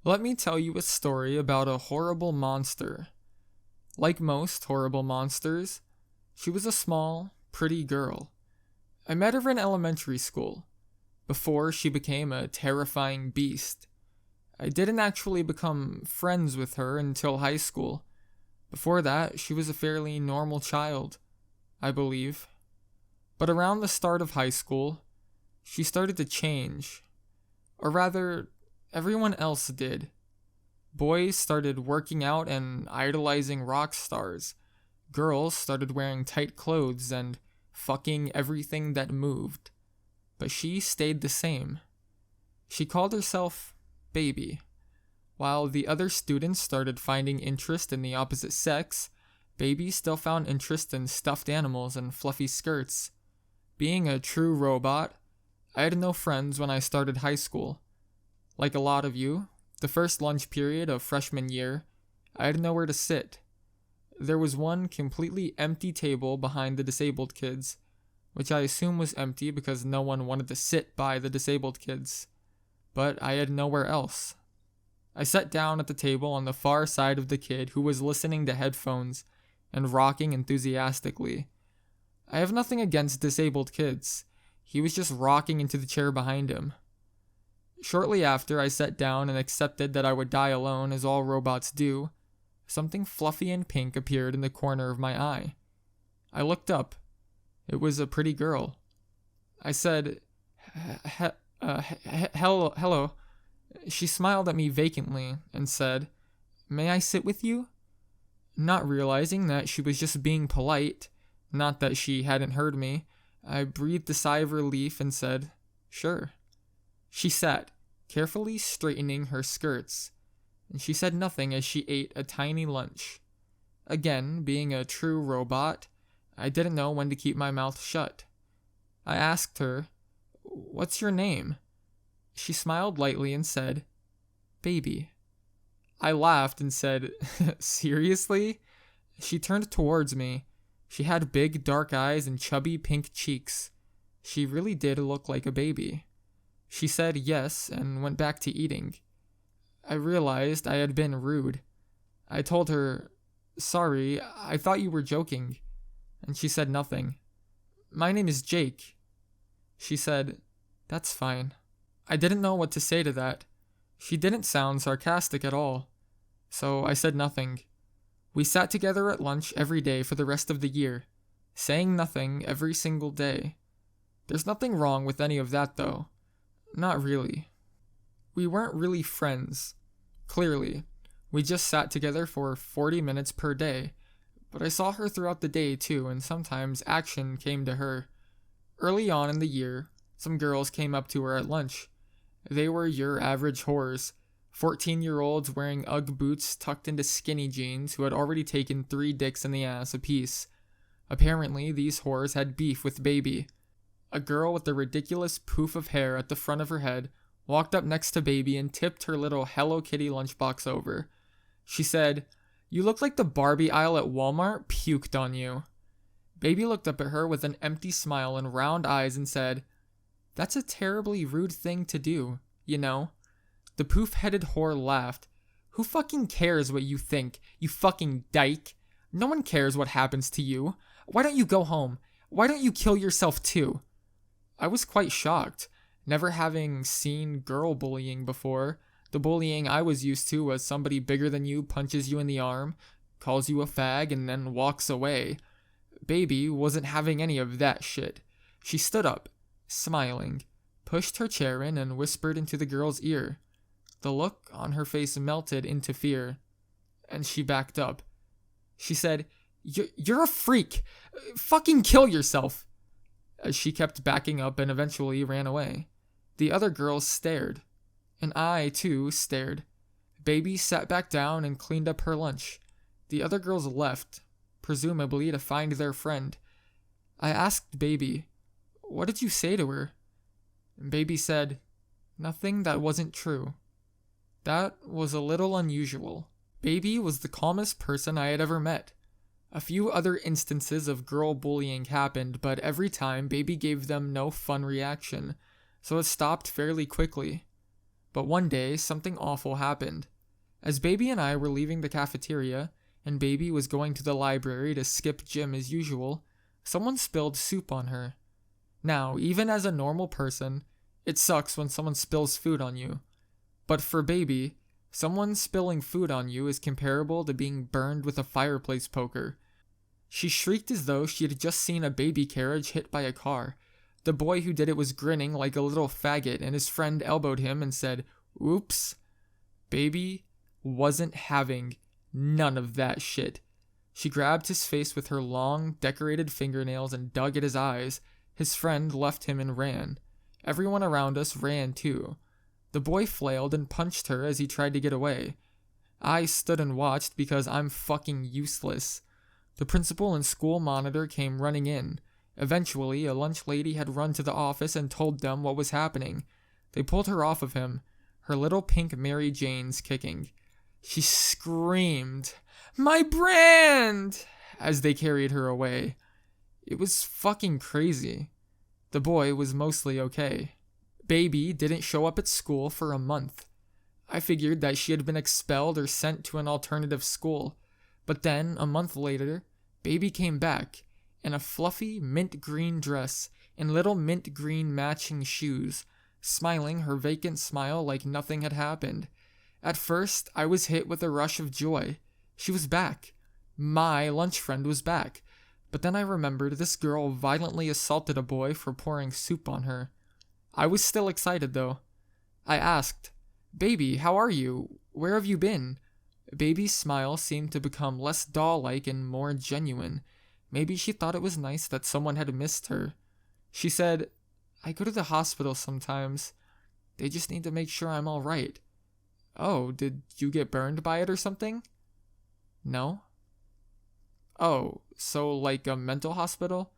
Let me tell you a story about a horrible monster. Like most horrible monsters, she was a small, pretty girl. I met her in elementary school, before she became a terrifying beast. I didn't actually become friends with her until high school. Before that, she was a fairly normal child, I believe. But around the start of high school, she started to change. Or rather, everyone else did. Boys started working out and idolizing rock stars. Girls started wearing tight clothes and fucking everything that moved. But she stayed the same. She called herself Baby. While the other students started finding interest in the opposite sex, Baby still found interest in stuffed animals and fluffy skirts. Being a true robot, I had no friends when I started high school. Like a lot of you, the first lunch period of freshman year, I had nowhere to sit. There was one completely empty table behind the disabled kids, which I assume was empty because no one wanted to sit by the disabled kids. But I had nowhere else. I sat down at the table on the far side of the kid who was listening to headphones and rocking enthusiastically. I have nothing against disabled kids. He was just rocking into the chair behind him. Shortly after I sat down and accepted that I would die alone as all robots do, something fluffy and pink appeared in the corner of my eye. I looked up. It was a pretty girl. I said, hello. She smiled at me vacantly and said, "May I sit with you?" Not realizing that she was just being polite, not that she hadn't heard me, I breathed a sigh of relief and said, "Sure." She sat, carefully straightening her skirts, and she said nothing as she ate a tiny lunch. Again, being a true robot, I didn't know when to keep my mouth shut. I asked her, "What's your name?" She smiled lightly and said, "Baby." I laughed and said, "Seriously?" She turned towards me. She had big dark eyes and chubby pink cheeks. She really did look like a baby. She said yes and went back to eating. I realized I had been rude. I told her, "Sorry, I thought you were joking." And she said nothing. "My name is Jake." She said, "That's fine." I didn't know what to say to that. She didn't sound sarcastic at all. So I said nothing. We sat together at lunch every day for the rest of the year, saying nothing every single day. There's nothing wrong with any of that though. Not really. We weren't really friends. Clearly. We just sat together for 40 minutes per day. But I saw her throughout the day too, and sometimes action came to her. Early on in the year, some girls came up to her at lunch. They were your average whores. 14-year-olds wearing Ugg boots tucked into skinny jeans who had already taken 3 dicks in the ass apiece. Apparently, these whores had beef with Baby. A girl with a ridiculous poof of hair at the front of her head walked up next to Baby and tipped her little Hello Kitty lunchbox over. She said, "You look like the Barbie aisle at Walmart puked on you." Baby looked up at her with an empty smile and round eyes and said, "That's a terribly rude thing to do, you know." The poof-headed whore laughed. "Who fucking cares what you think, you fucking dyke? No one cares what happens to you. Why don't you go home? Why don't you kill yourself too?" I was quite shocked, never having seen girl bullying before. The bullying I was used to was somebody bigger than you punches you in the arm, calls you a fag, and then walks away. Baby wasn't having any of that shit. She stood up, smiling, pushed her chair in, and whispered into the girl's ear. The look on her face melted into fear, and she backed up. She said, You're a freak! Fucking kill yourself!" As she kept backing up and eventually ran away. The other girls stared, and I, too, stared. Baby sat back down and cleaned up her lunch. The other girls left, presumably to find their friend. I asked Baby, "What did you say to her?" Baby said, "Nothing that wasn't true." That was a little unusual. Baby was the calmest person I had ever met. A few other instances of girl bullying happened, but every time Baby gave them no fun reaction, so it stopped fairly quickly. But one day, something awful happened. As Baby and I were leaving the cafeteria, and Baby was going to the library to skip gym as usual, someone spilled soup on her. Now, even as a normal person, it sucks when someone spills food on you. But for Baby, someone spilling food on you is comparable to being burned with a fireplace poker. She shrieked as though she had just seen a baby carriage hit by a car. The boy who did it was grinning like a little faggot, and his friend elbowed him and said, "Oops." Baby wasn't having none of that shit. She grabbed his face with her long, decorated fingernails and dug at his eyes. His friend left him and ran. Everyone around us ran too. The boy flailed and punched her as he tried to get away. I stood and watched because I'm fucking useless. The principal and school monitor came running in. Eventually, a lunch lady had run to the office and told them what was happening. They pulled her off of him, her little pink Mary Jane's kicking. She screamed, "My brand!" as they carried her away. It was fucking crazy. The boy was mostly okay. Baby didn't show up at school for a month. I figured that she had been expelled or sent to an alternative school. But then, a month later, Baby came back in a fluffy mint green dress and little mint green matching shoes, smiling her vacant smile like nothing had happened. At first, I was hit with a rush of joy. She was back. My lunch friend was back. But then I remembered this girl violently assaulted a boy for pouring soup on her. I was still excited though. I asked, "Baby, how are you? Where have you been?" Baby's smile seemed to become less doll-like and more genuine. Maybe she thought it was nice that someone had missed her. She said, "I go to the hospital sometimes. They just need to make sure I'm all right." "Oh, did you get burned by it or something?" "No." "Oh, so like a mental hospital?"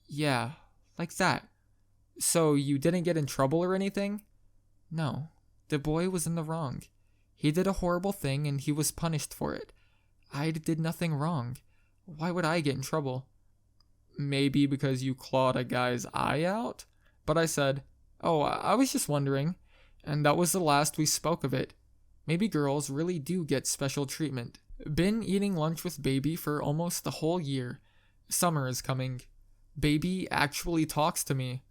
"Yeah, like that." "So you didn't get in trouble or anything?" "No, the boy was in the wrong. He did a horrible thing and he was punished for it. I did nothing wrong. Why would I get in trouble?" "Maybe because you clawed a guy's eye out?" But I said, "Oh, I was just wondering." And that was the last we spoke of it. Maybe girls really do get special treatment. Been eating lunch with Baby for almost the whole year. Summer is coming. Baby actually talks to me.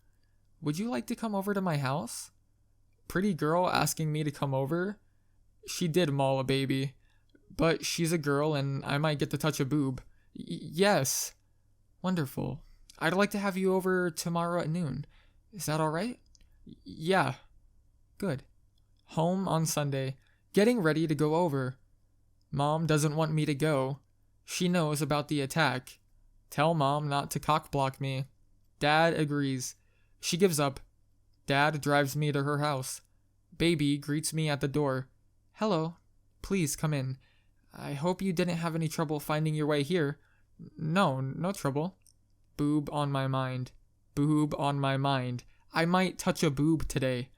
"Would you like to come over to my house?" Pretty girl asking me to come over? She did maul a baby. But she's a girl and I might get to touch a boob. Yes. Wonderful. I'd like to have you over tomorrow at noon. Is that alright? Yeah. Good. Home on Sunday. Getting ready to go over. Mom doesn't want me to go. She knows about the attack. Tell Mom not to cockblock me. Dad agrees. She gives up. Dad drives me to her house. Baby greets me at the door. "Hello. Please come in. I hope you didn't have any trouble finding your way here." No trouble." Boob on my mind. Boob on my mind. I might touch a boob today.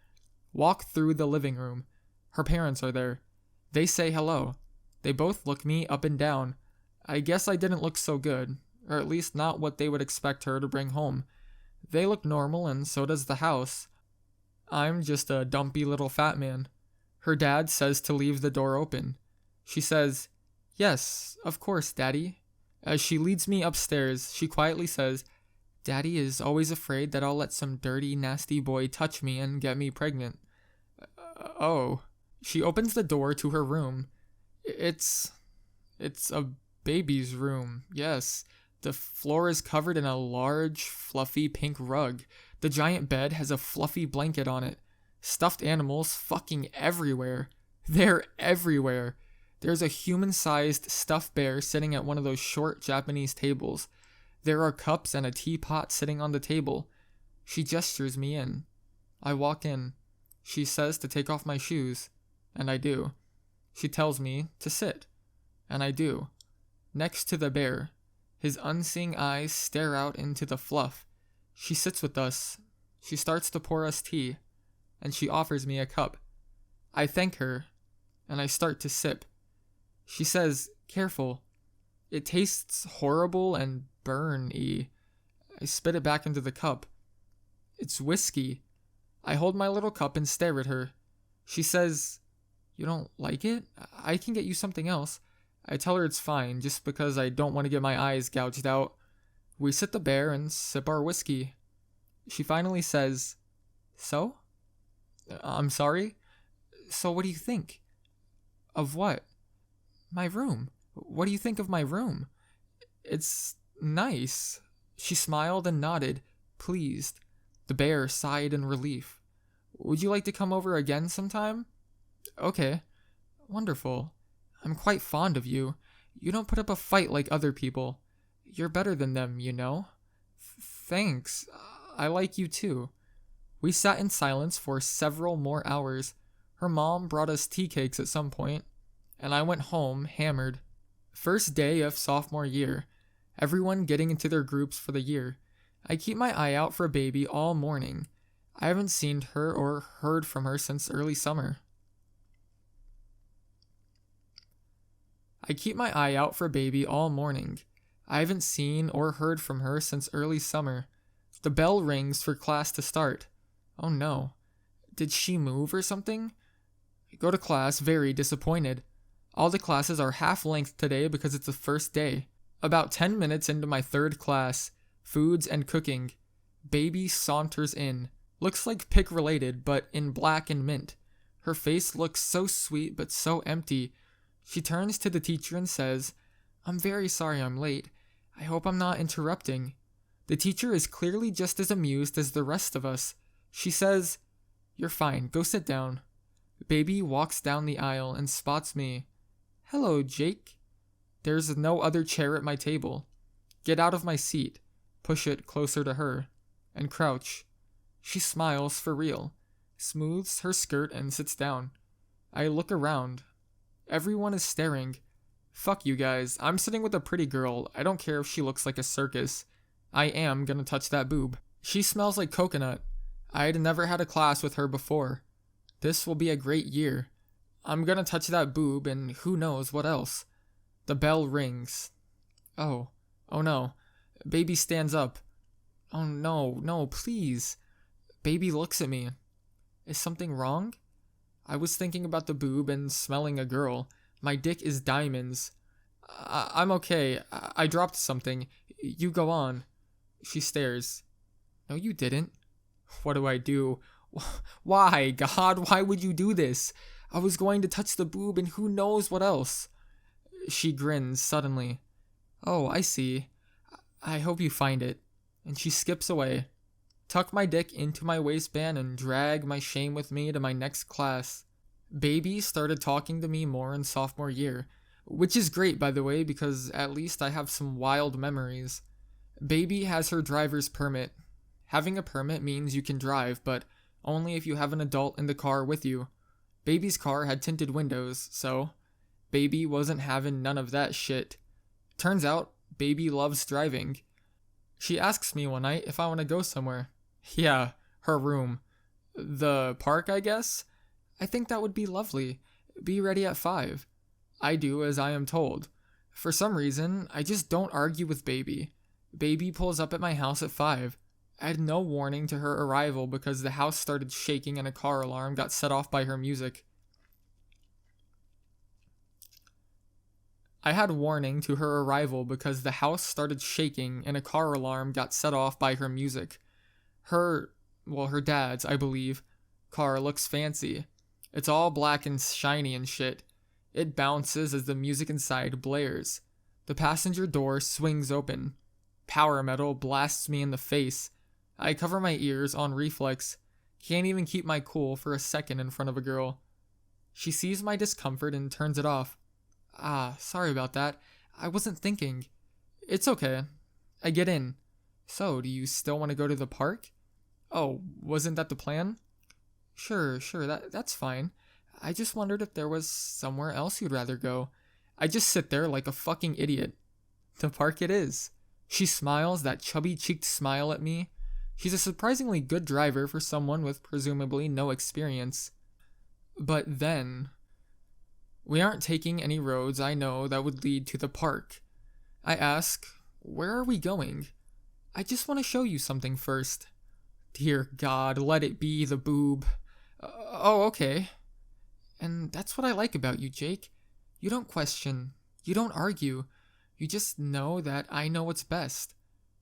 Walk through the living room. Her parents are there. They say hello. They both look me up and down. I guess I didn't look so good, or at least not what they would expect her to bring home. They look normal, and so does the house. I'm just a dumpy little fat man. Her dad says to leave the door open. She says, "Yes, of course, Daddy." As she leads me upstairs, she quietly says, "Daddy is always afraid that I'll let some dirty, nasty boy touch me and get me pregnant." Oh. She opens the door to her room. It's a baby's room, yes. The floor is covered in a large, fluffy pink rug. The giant bed has a fluffy blanket on it. Stuffed animals fucking everywhere. They're everywhere. There's a human-sized stuffed bear sitting at one of those short Japanese tables. There are cups and a teapot sitting on the table. She gestures me in. I walk in. She says to take off my shoes, and I do. She tells me to sit, and I do. Next to the bear, his unseeing eyes stare out into the fluff. She sits with us. She starts to pour us tea, and she offers me a cup. I thank her, and I start to sip. She says, "Careful. It tastes horrible and burn-y." I spit it back into the cup. It's whiskey. I hold my little cup and stare at her. She says, "You don't like it? I can get you something else." I tell her it's fine, just because I don't want to get my eyes gouged out. We sit the bear and sip our whiskey. She finally says, "So? I'm sorry? So what do you think?" "Of what?" "My room. What do you think of my room?" "It's nice." She smiled and nodded, pleased. The bear sighed in relief. "Would you like to come over again sometime?" "Okay." "Wonderful. I'm quite fond of you. You don't put up a fight like other people. You're better than them, you know." "Thanks. I like you too." We sat in silence for several more hours. Her mom brought us tea cakes at some point, and I went home hammered. First day of sophomore year. Everyone getting into their groups for the year. I keep my eye out for Baby all morning. I haven't seen her or heard from her since early summer. I keep my eye out for Baby all morning. I haven't seen or heard from her since early summer. The bell rings for class to start. Oh no. Did she move or something? I go to class very disappointed. All the classes are half length today because it's the first day. About 10 minutes into my third class, foods and cooking, Baby saunters in. Looks like pick related, but in black and mint. Her face looks so sweet but so empty. She turns to the teacher and says, "I'm very sorry I'm late. I hope I'm not interrupting." The teacher is clearly just as amused as the rest of us. She says, "You're fine, go sit down." Baby walks down the aisle and spots me. "Hello, Jake." There's no other chair at my table. Get out of my seat, push it closer to her, and crouch. She smiles for real, smooths her skirt and sits down. I look around. Everyone is staring. Fuck you guys, I'm sitting with a pretty girl. I don't care if she looks like a circus. I am gonna touch that boob. She smells like coconut. I'd never had a class with her before. This will be a great year. I'm gonna touch that boob and who knows what else. The bell rings. Oh no. Baby stands up. Oh no, please. Baby looks at me. Is something wrong? I was thinking about the boob and smelling a girl. My dick is diamonds. I'm okay. I dropped something. You go on. She stares. No, you didn't. What do I do? Why, God, why would you do this? I was going to touch the boob and who knows what else. She grins suddenly. Oh, I see. I hope you find it. And she skips away. Tuck my dick into my waistband and drag my shame with me to my next class. Baby started talking to me more in sophomore year, which is great, by the way, because at least I have some wild memories. Baby has her driver's permit. Having a permit means you can drive, but only if you have an adult in the car with you. Baby's car had tinted windows, so Baby wasn't having none of that shit. Turns out, Baby loves driving. She asks me one night if I want to go somewhere. Yeah, her room. The park, I guess? I think that would be lovely. Be ready at 5. I do as I am told. For some reason, I just don't argue with Baby. Baby pulls up at my house at 5. I had no warning to her arrival because the house started shaking and a car alarm got set off by her music. I had warning to her arrival because the house started shaking and a car alarm got set off by her music. Her dad's, I believe, car looks fancy. It's all black and shiny and shit. It bounces as the music inside blares. The passenger door swings open. Power metal blasts me in the face. I cover my ears on reflex. Can't even keep my cool for a second in front of a girl. She sees my discomfort and turns it off. Sorry about that. I wasn't thinking. It's okay. I get in. So, do you still want to go to the park? Oh, wasn't that the plan? Sure, that's fine. I just wondered if there was somewhere else you'd rather go. I just sit there like a fucking idiot. The park it is. She smiles that chubby-cheeked smile at me. She's a surprisingly good driver for someone with presumably no experience. But then, we aren't taking any roads I know that would lead to the park. I ask, where are we going? I just want to show you something first. Dear God, let it be the boob. Oh, okay. And that's what I like about you, Jake. You don't question. You don't argue. You just know that I know what's best.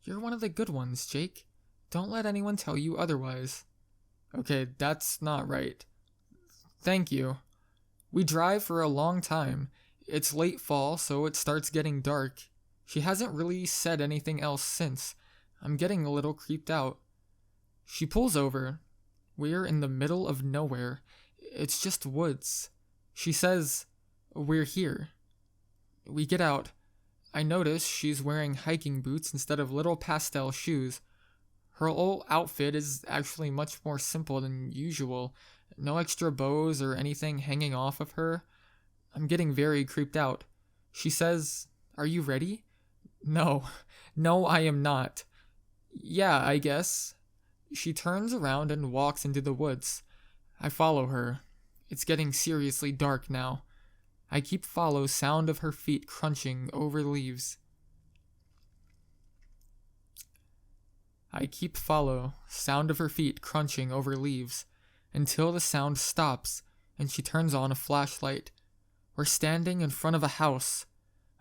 You're one of the good ones, Jake. Don't let anyone tell you otherwise. Okay, that's not right. Thank you. We drive for a long time. It's late fall, so it starts getting dark. She hasn't really said anything else since. I'm getting a little creeped out. She pulls over. We're in the middle of nowhere. It's just woods. She says, "We're here." We get out. I notice she's wearing hiking boots instead of little pastel shoes. Her whole outfit is actually much more simple than usual. No extra bows or anything hanging off of her. I'm getting very creeped out. She says, "Are you ready?" No. No, I am not. Yeah, I guess. She turns around and walks into the woods. I follow her. It's getting seriously dark now. I keep follow sound of her feet crunching over leaves. Until the sound stops and she turns on a flashlight. We're standing in front of a house.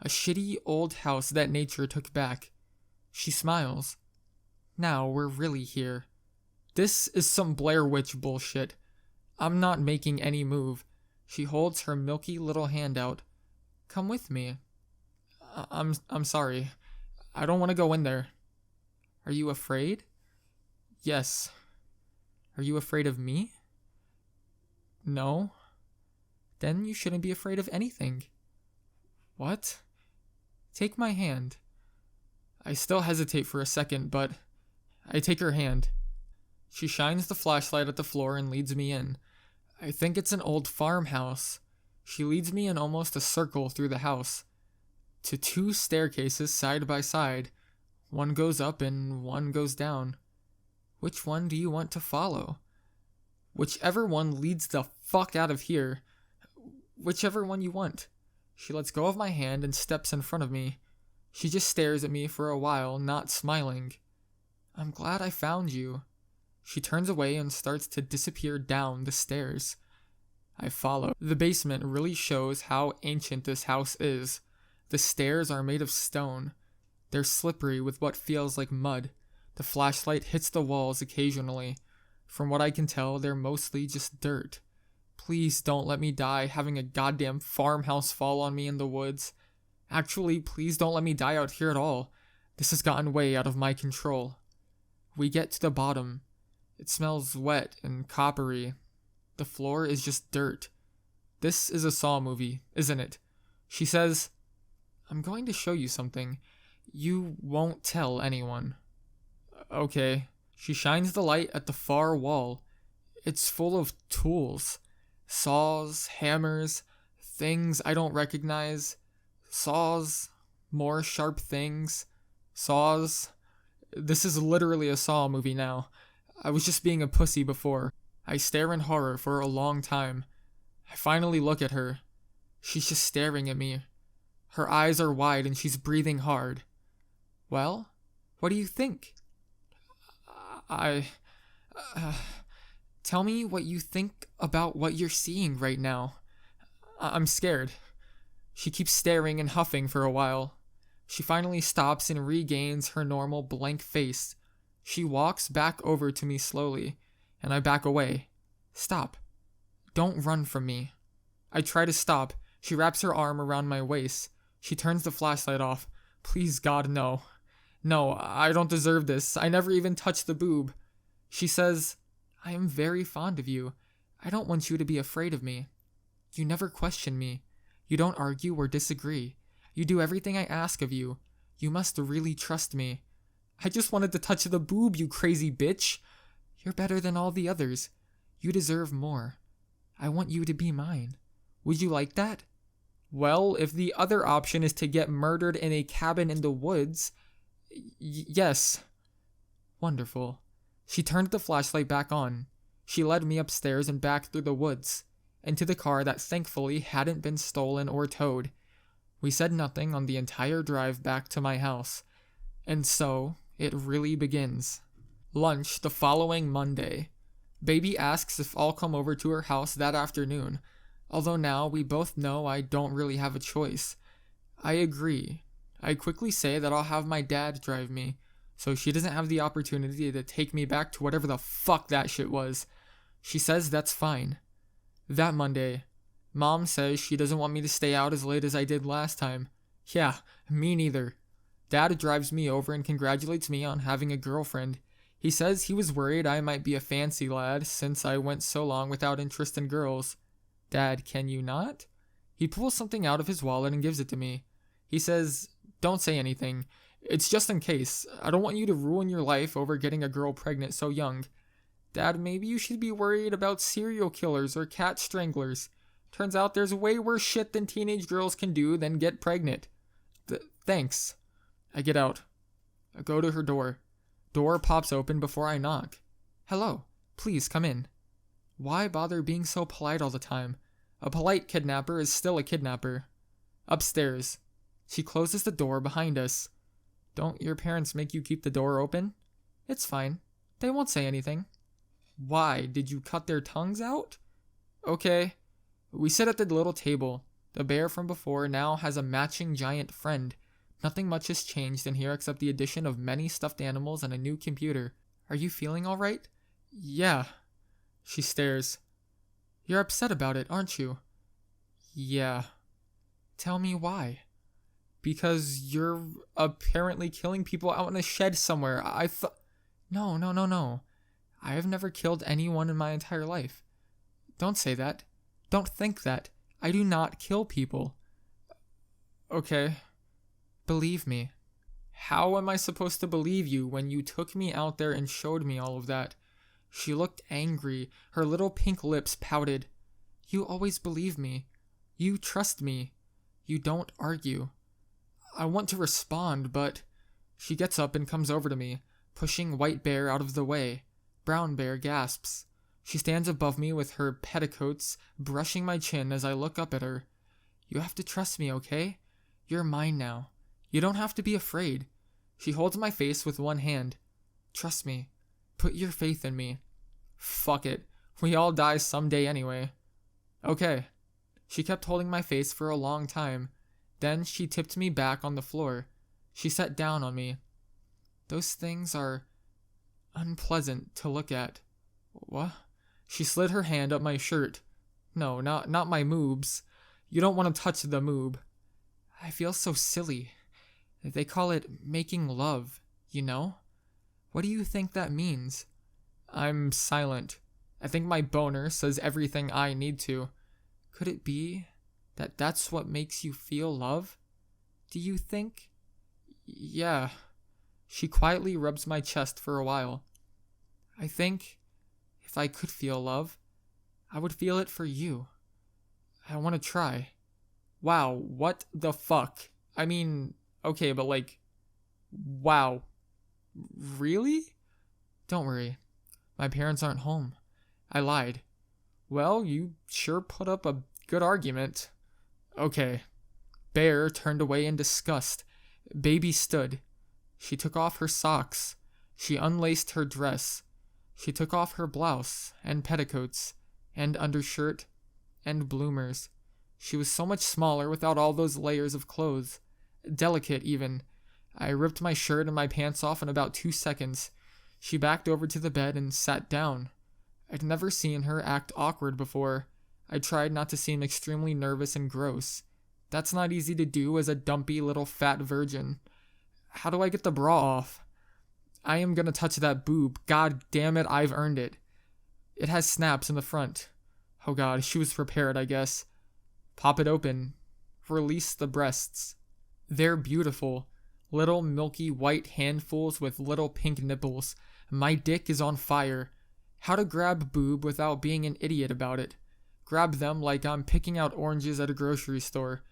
A shitty old house that nature took back. She smiles. Now we're really here. This is some Blair Witch bullshit. I'm not making any move. She holds her milky little hand out. Come with me. I'm sorry. I don't want to go in there. Are you afraid? Yes. Are you afraid of me? No. Then you shouldn't be afraid of anything. What? Take my hand. I still hesitate for a second, but I take her hand. She shines the flashlight at the floor and leads me in. I think it's an old farmhouse. She leads me in almost a circle through the house, to 2 staircases side by side. One goes up and one goes down. Which one do you want to follow? Whichever one leads the fuck out of here. Whichever one you want. She lets go of my hand and steps in front of me. She just stares at me for a while, not smiling. I'm glad I found you. She turns away and starts to disappear down the stairs. I follow. The basement really shows how ancient this house is. The stairs are made of stone. They're slippery with what feels like mud. The flashlight hits the walls occasionally. From what I can tell, they're mostly just dirt. Please don't let me die having a goddamn farmhouse fall on me in the woods. Actually, please don't let me die out here at all. This has gotten way out of my control. We get to the bottom. It smells wet and coppery. The floor is just dirt. This is a Saw movie, isn't it? She says, I'm going to show you something. You won't tell anyone. Okay. She shines the light at the far wall. It's full of tools. Saws, hammers, things I don't recognize. Saws, more sharp things. Saws. This is literally a Saw movie now. I was just being a pussy before. I stare in horror for a long time. I finally look at her. She's just staring at me. Her eyes are wide and she's breathing hard. Well, what do you think? Tell me what you think about what you're seeing right now. I'm scared. She keeps staring and huffing for a while. She finally stops and regains her normal blank face. She walks back over to me slowly, and I back away. Stop. Don't run from me. I try to stop. She wraps her arm around my waist. She turns the flashlight off. Please, God, no. No, I don't deserve this. I never even touched the boob. She says, I am very fond of you. I don't want you to be afraid of me. You never question me. You don't argue or disagree. You do everything I ask of you. You must really trust me. I just wanted to touch the boob, you crazy bitch. You're better than all the others. You deserve more. I want you to be mine. Would you like that? Well, if the other option is to get murdered in a cabin in the woods, yes. Wonderful. She turned the flashlight back on. She led me upstairs and back through the woods, into the car that thankfully hadn't been stolen or towed. We said nothing on the entire drive back to my house. And so, it really begins. Lunch the following Monday. Baby asks if I'll come over to her house that afternoon. Although now we both know I don't really have a choice. I agree. I quickly say that I'll have my dad drive me, so she doesn't have the opportunity to take me back to whatever the fuck that shit was. She says that's fine. That Monday, Mom says she doesn't want me to stay out as late as I did last time. Yeah, me neither. Dad drives me over and congratulates me on having a girlfriend. He says he was worried I might be a fancy lad since I went so long without interest in girls. Dad, can you not? He pulls something out of his wallet and gives it to me. He says, don't say anything. It's just in case. I don't want you to ruin your life over getting a girl pregnant so young. Dad, maybe you should be worried about serial killers or cat stranglers. Turns out there's way worse shit than teenage girls can do than get pregnant. Thanks. I get out. I go to her door. Door pops open before I knock. Hello. Please come in. Why bother being so polite all the time? A polite kidnapper is still a kidnapper. Upstairs. She closes the door behind us. Don't your parents make you keep the door open? It's fine. They won't say anything. Why? Did you cut their tongues out? Okay. We sit at the little table. The bear from before now has a matching giant friend. Nothing much has changed in here except the addition of many stuffed animals and a new computer. Are you feeling all right? Yeah. She stares. You're upset about it, aren't you? Yeah. Tell me why. Because you're apparently killing people out in a shed somewhere. No. I have never killed anyone in my entire life. Don't say that. Don't think that. I do not kill people. Okay. Believe me. How am I supposed to believe you when you took me out there and showed me all of that? She looked angry. Her little pink lips pouted. You always believe me. You trust me. You don't argue. I want to respond, but... She gets up and comes over to me, pushing White Bear out of the way. Brown Bear gasps. She stands above me with her petticoats, brushing my chin as I look up at her. You have to trust me, okay? You're mine now. You don't have to be afraid. She holds my face with one hand. Trust me. Put your faith in me. Fuck it. We all die someday anyway. Okay. She kept holding my face for a long time. Then she tipped me back on the floor. She sat down on me. Those things are unpleasant to look at. What? She slid her hand up my shirt. No, not my moobs. You don't want to touch the moob. I feel so silly. They call it making love, you know? What do you think that means? I'm silent. I think my boner says everything I need to. Could it be that that's what makes you feel love? Do you think? Yeah. She quietly rubs my chest for a while. I think if I could feel love, I would feel it for you. I want to try. Wow, what the fuck? I mean, okay, but like, wow. Really? Don't worry. My parents aren't home. I lied. Well, you sure put up a good argument. Okay. Bear turned away in disgust. Baby stood. She took off her socks. She unlaced her dress. She took off her blouse and petticoats and undershirt and bloomers. She was so much smaller without all those layers of clothes. Delicate, even. I ripped my shirt and my pants off in about 2 seconds. She backed over to the bed and sat down. I'd never seen her act awkward before. I tried not to seem extremely nervous and gross. That's not easy to do as a dumpy little fat virgin. How do I get the bra off? I am gonna touch that boob. God damn it, I've earned it. It has snaps in the front. Oh god, she was prepared, I guess. Pop it open. Release the breasts. They're beautiful. Little milky white handfuls with little pink nipples. My dick is on fire. How to grab boob without being an idiot about it. Grab them like I'm picking out oranges at a grocery store.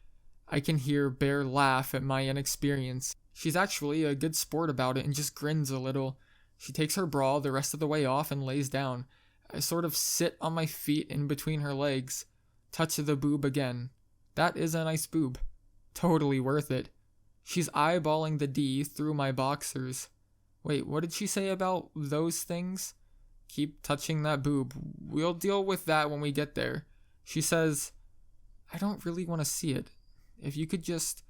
I can hear Bear laugh at my inexperience. She's actually a good sport about it and just grins a little. She takes her bra the rest of the way off and lays down. I sort of sit on my feet in between her legs. Touch the boob again. That is a nice boob. Totally worth it. She's eyeballing the D through my boxers. Wait, what did she say about those things? Keep touching that boob. We'll deal with that when we get there. She says, I don't really want to see it. If you could just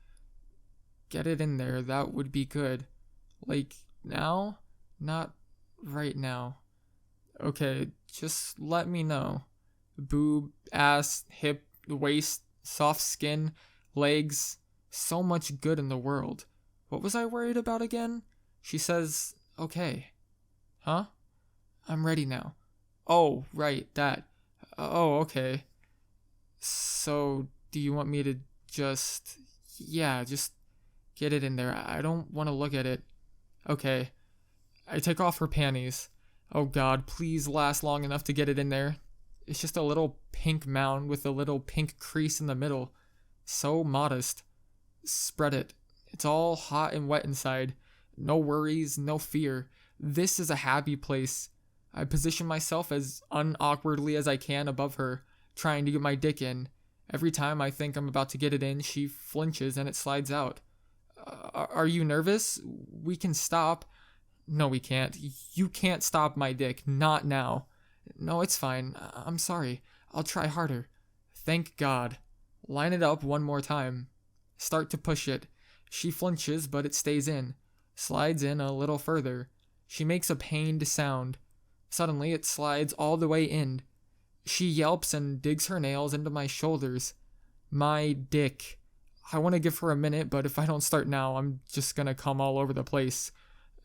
get it in there, that would be good. Like, now? Not right now. Okay, just let me know. Boob, ass, hip, waist, soft skin, legs, so much good in the world. What was I worried about again? She says, okay. Huh? I'm ready now. Oh, right, that. Oh, okay. So, do you want me to just... Yeah, just get it in there. I don't want to look at it. Okay. I take off her panties. Oh god, please last long enough to get it in there. It's just a little pink mound with a little pink crease in the middle. So modest. Spread it. It's all hot and wet inside. No worries, no fear. This is a happy place. I position myself as unawkwardly as I can above her, trying to get my dick in. Every time I think I'm about to get it in, she flinches and it slides out. Are you nervous? We can stop. No, we can't. You can't stop my dick. Not now. No, it's fine. I'm sorry. I'll try harder. Thank God. Line it up one more time. Start to push it. She flinches, but it stays in. Slides in a little further. She makes a pained sound. Suddenly, it slides all the way in. She yelps and digs her nails into my shoulders. My dick. I want to give her a minute, but if I don't start now, I'm just gonna come all over the place.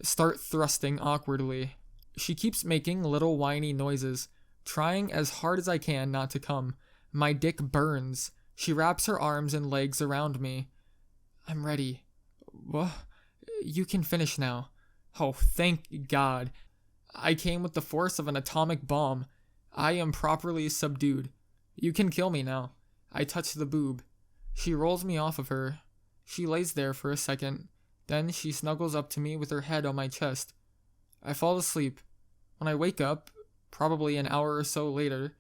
Start thrusting awkwardly. She keeps making little whiny noises, trying as hard as I can not to come. My dick burns. She wraps her arms and legs around me. I'm ready. What? You can finish now. Oh, thank God. I came with the force of an atomic bomb. I am properly subdued. You can kill me now. I touch the boob. She rolls me off of her. She lays there for a second. Then she snuggles up to me with her head on my chest. I fall asleep. When I wake up, probably an hour or so later,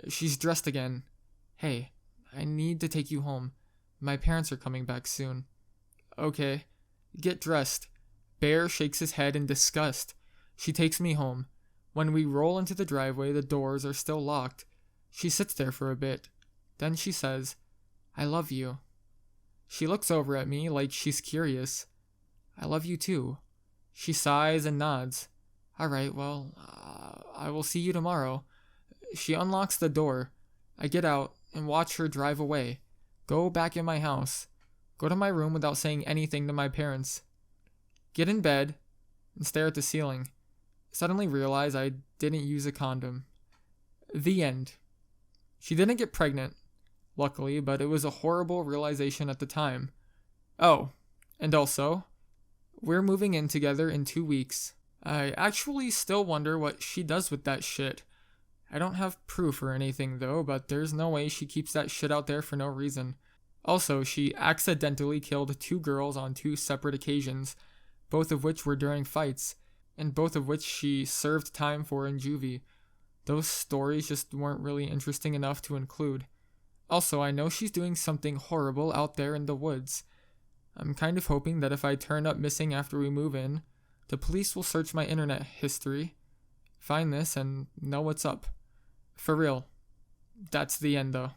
she's dressed again. Hey, I need to take you home. My parents are coming back soon. Okay. Get dressed. Bear shakes his head in disgust. She takes me home. When we roll into the driveway, the doors are still locked. She sits there for a bit. Then she says, I love you. She looks over at me like she's curious. I love you too. She sighs and nods. All right, well, I will see you tomorrow. She unlocks the door. I get out and watch her drive away. Go back in my house. Go to my room without saying anything to my parents. Get in bed and stare at the ceiling. Suddenly realize I didn't use a condom. The end. She didn't get pregnant, luckily, but it was a horrible realization at the time. Oh, and also, we're moving in together in 2 weeks. I actually still wonder what she does with that shit. I don't have proof or anything though, but there's no way she keeps that shit out there for no reason. Also, she accidentally killed 2 girls on 2 separate occasions, both of which were during fights, and both of which she served time for in juvie. Those stories just weren't really interesting enough to include. Also, I know she's doing something horrible out there in the woods. I'm kind of hoping that if I turn up missing after we move in, the police will search my internet history, find this, and know what's up. For real. That's the end though.